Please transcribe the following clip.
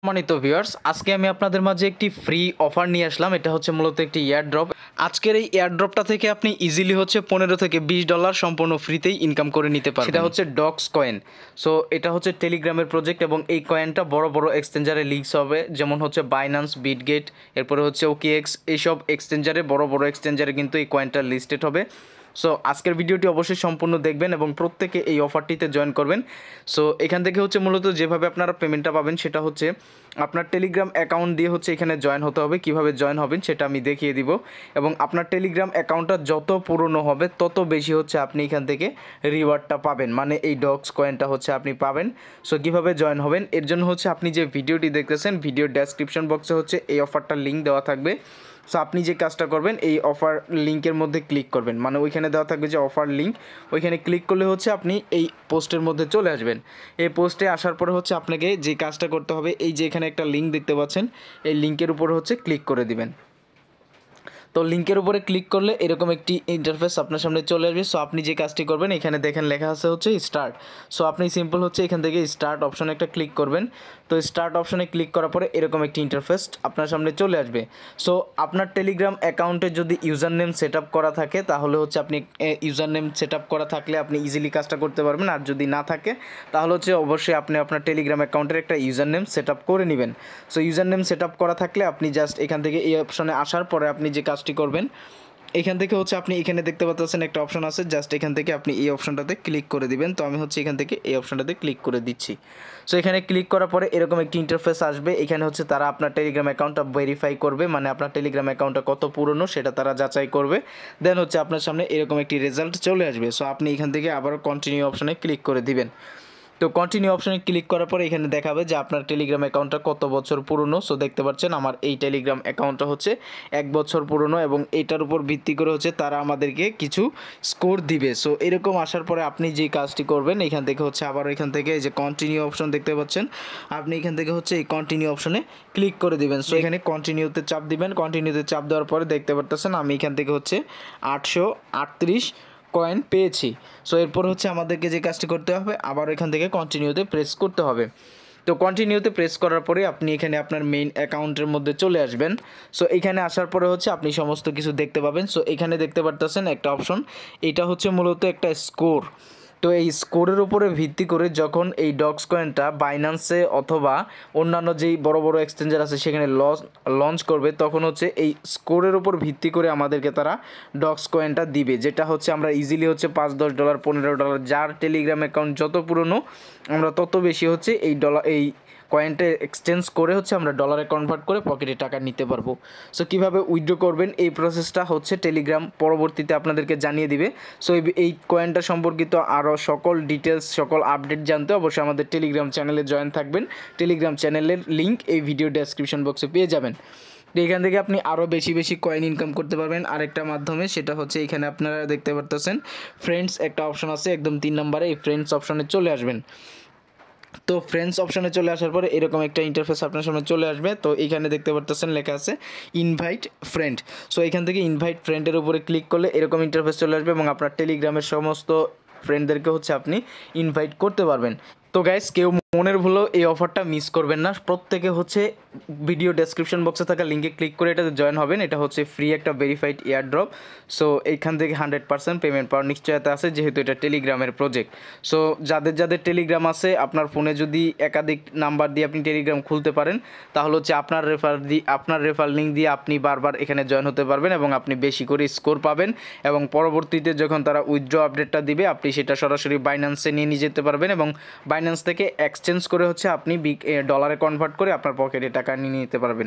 সম্মানিত ভিউয়ার্স, আজকে আমি আপনাদের মাঝে একটি ফ্রি অফার নিয়ে আসলাম। এটা হচ্ছে মূলত একটি এয়ারড্রপ। আজকের এই এয়ারড্রপটা থেকে আপনি ইজিলি হচ্ছে $15 থেকে $20 সম্পূর্ণ ফ্রিতেই ইনকাম করে নিতে পারবেন। সেটা হচ্ছে ডক্স কয়েন। সো এটা হচ্ছে টেলিগ্রামের প্রজেক্ট এবং এই কয়েনটা বড় বড় এক্সচেঞ্জারে লিস্ট হবে, যেমন হচ্ছে বাইন্যান্স, বিটগেট, এরপরে হচ্ছে ওকেএক্স, এইসব এক্সচেঞ্জারে বড় বড় এক্সচেঞ্জারে কিন্তু এই কয়েনটা লিস্টেড হবে। সো আজকের ভিডিওটি অবশ্যই সম্পূর্ণ দেখবেন এবং প্রত্যেকে এই অফারটিতে জয়েন করবেন। সো এখান থেকে হচ্ছে মূলত যেভাবে আপনারা পেমেন্টটা পাবেন সেটা হচ্ছে আপনার টেলিগ্রাম অ্যাকাউন্ট দিয়ে হচ্ছে এখানে জয়েন হতে হবে। কিভাবে জয়েন হবেন সেটা আমি দেখিয়ে দিব এবং আপনার টেলিগ্রাম অ্যাকাউন্টটা যত পুরনো হবে তত বেশি হচ্ছে আপনি এখান থেকে রিওয়ার্ডটা পাবেন, মানে এই ডক্স কয়েনটা হচ্ছে আপনি পাবেন। সো কীভাবে জয়েন হবেন এর জন্য হচ্ছে আপনি যে ভিডিওটি দেখতেছেন, ভিডিওর ডেসক্রিপশন বক্সে হচ্ছে এই অফারটার লিঙ্ক দেওয়া থাকবে। সো আপনি যে কাজটা করবেন, এই অফার লিঙ্কের মধ্যে ক্লিক করবেন, মানে ওইখানে দেওয়া থাকবে যে অফার লিঙ্ক, ওইখানে ক্লিক করলে হচ্ছে আপনি এই পোস্টের মধ্যে চলে আসবেন। এই পোস্টে আসার পরে হচ্ছে আপনাকে যে কাজটা করতে হবে, এই যে এখানে একটা লিঙ্ক দেখতে পাচ্ছেন, এই লিঙ্কের উপরে হচ্ছে ক্লিক করে দিবেন। তো লিঙ্কের উপরে ক্লিক করলে এরকম একটি ইন্টারফেস আপনার সামনে চলে আসবে। সো আপনি যে কাজটি করবেন, এখানে দেখেন লেখা আছে হচ্ছে স্টার্ট। সো আপনি সিম্পল হচ্ছে এখান থেকে স্টার্ট অপশনে একটা ক্লিক করবেন। তো স্টার্ট অপশনে ক্লিক করার পরে এরকম একটি ইন্টারফেস আপনার সামনে চলে আসবে। সো আপনার টেলিগ্রাম অ্যাকাউন্টে যদি ইউজার নেম সেট আপ করা থাকে তাহলে হচ্ছে আপনি ইউজার নেম সেট আপ করা থাকলে আপনি ইজিলি কাজটা করতে পারবেন, আর যদি না থাকে তাহলে হচ্ছে অবশ্যই আপনি আপনার টেলিগ্রাম অ্যাকাউন্টের একটা ইউজার নেম সেট আপ করে নেবেন। So user name set up করা থাকলে আপনি জাস্ট এখান থেকে এই অপশনে আসার পরে আপনি যে কাজটি করবেন, এখান থেকে হচ্ছে আপনি এখানে দেখতে পাচ্ছেন একটা অপশন আছে, জাস্ট এখান থেকে আপনি এই অপশনটাতে ক্লিক করে দিবেন। তো আমি হচ্ছে এখান থেকে এই অপশনটাতে ক্লিক করে দিচ্ছি। সো এখানে ক্লিক করার পরে এরকম একটি ইন্টারফেস আসবে। এখানে হচ্ছে তারা আপনার টেলিগ্রাম অ্যাকাউন্টটা ভেরিফাই করবে, মানে আপনার টেলিগ্রাম অ্যাকাউন্টটা কত পুরনো সেটা তারা যাচাই করবে। দেন হচ্ছে আপনার সামনে এরকম একটি রেজাল্ট চলে আসবে। সো আপনি এখান থেকে আবার কন্টিনিউ অপশনে ক্লিক করে দিবেন। তো কন্টিনিউ অপশনে ক্লিক করার পরে এখানে দেখাবে যে আপনার টেলিগ্রাম অ্যাকাউন্টটা কত বছর পুরনো। সো দেখতে পাচ্ছেন আমার এই টেলিগ্রাম অ্যাকাউন্টটা হচ্ছে 1 বছর পুরনো এবং এইটার উপর ভিত্তি করে হচ্ছে তারা আমাদেরকে কিছু স্কোর দিবে। সো এরকম আসার পরে আপনি যেই কাজটি করবেন, এখান থেকে হচ্ছে আবার এখান থেকে এই যে কন্টিনিউ অপশন দেখতে পাচ্ছেন, আপনি এখান থেকে হচ্ছে এই কন্টিনিউ অপশনে ক্লিক করে দিবেন। সো এখানে কন্টিনিউতে চাপ দিবেন। কন্টিনিউতে চাপ দেওয়ার পরে দেখতে পাচ্ছেন আমি এখান থেকে হচ্ছে 838 কয়েন পেয়েছি। সো এরপর হচ্ছে আমাদেরকে যে কাজটি করতে হবে, আবার এখান থেকে কন্টিনিউতে প্রেস করতে হবে। তো কন্টিনিউতে প্রেস করার পরে আপনি এখানে আপনার মেইন অ্যাকাউন্টের মধ্যে চলে আসবেন। সো এখানে আসার পরে হচ্ছে আপনি সমস্ত কিছু দেখতে পাবেন। সো এখানে দেখতে পারতেছেন একটা অপশন, এটা হচ্ছে মূলত একটা স্কোর। তো এই স্কোরের উপরে ভিত্তি করে যখন এই ডক্স কয়েনটা বাইন্যান্সে অথবা অন্যান্য যেই বড় বড় এক্সচেঞ্জার আছে সেখানে লঞ্চ করবে, তখন হচ্ছে এই স্কোরের উপর ভিত্তি করে আমাদেরকে তারা ডক্স কয়েনটা দিবে, যেটা হচ্ছে আমরা ইজিলি হচ্ছে $5-10, $15, যার টেলিগ্রাম অ্যাকাউন্ট যত পুরনো আমরা তত বেশি হচ্ছে এই কয়েনটা এক্সচেঞ্জ করে হচ্ছে আমরা ডলারে কনভার্ট করে পকেটে টাকা নিতে পারবো। সো কীভাবে উইথড্র করবেন এই প্রসেসটা হচ্ছে টেলিগ্রাম পরবর্তীতে আপনাদেরকে জানিয়ে দিবে। সো এই কয়েনটা সম্পর্কিত আরও সকল ডিটেলস, সকল আপডেট জানতে অবশ্যই আমাদের টেলিগ্রাম চ্যানেলে জয়েন থাকবেন। টেলিগ্রাম চ্যানেলের লিঙ্ক এই ভিডিও ডেসক্রিপশন বক্সে পেয়ে যাবেন। তো এখান থেকে আপনি আরও বেশি বেশি কয়েন ইনকাম করতে পারবেন আরেকটা মাধ্যমে, সেটা হচ্ছে এখানে আপনারা দেখতে পারতেছেন ফ্রেন্ডস একটা অপশন আছে একদম 3 নম্বরে, এই ফ্রেন্ডস অপশনে চলে আসবেন। তো ফ্রেন্ডস অপশনে চলে আসার পরে এরকম একটা ইন্টারফেস আপনার সামনে চলে আসবে। তো এখানে দেখতে পারতেছেন লেখা আছে ইনভাইট ফ্রেন্ড। সো এখান থেকে ইনভাইট ফ্রেন্ডের উপরে ক্লিক করলে এরকম ইন্টারফেস চলে আসবে এবং আপনার টেলিগ্রামের সমস্ত ফ্রেন্ডদেরকে হচ্ছে আপনি ইনভাইট করতে পারবেন। তো গাইস, কেউ মনের ভুলেও এই অফারটা মিস করবেন না। প্রত্যেকে হচ্ছে ভিডিও ডেসক্রিপশন বক্সে থাকা লিঙ্কে ক্লিক করে এটাতে জয়েন হবেন। এটা হচ্ছে ফ্রি একটা ভেরিফাইড এয়ারড্রপ। সো এইখান থেকে 100% পেমেন্ট পাওয়ার নিশ্চয়তা আছে, যেহেতু এটা টেলিগ্রামের প্রজেক্ট। সো যাদের যাদের টেলিগ্রাম আছে, আপনার ফোনে যদি একাধিক নাম্বার দিয়ে আপনি টেলিগ্রাম খুলতে পারেন, তাহলে হচ্ছে আপনার রেফার লিঙ্ক দিয়ে আপনি বারবার এখানে জয়েন হতে পারবেন এবং আপনি বেশি করে স্কোর পাবেন এবং পরবর্তীতে যখন তারা উইথড্র আপডেটটা দিবে আপনি সেটা সরাসরি বাইন্যান্সে নিয়ে যেতে পারবেন এবং বাইন্যান্স থেকে এক্সচেঞ্জ করে হচ্ছে আপনি ডলারে কনভার্ট করে আপনার পকেটে টাকা নিয়ে নিতে পারবেন।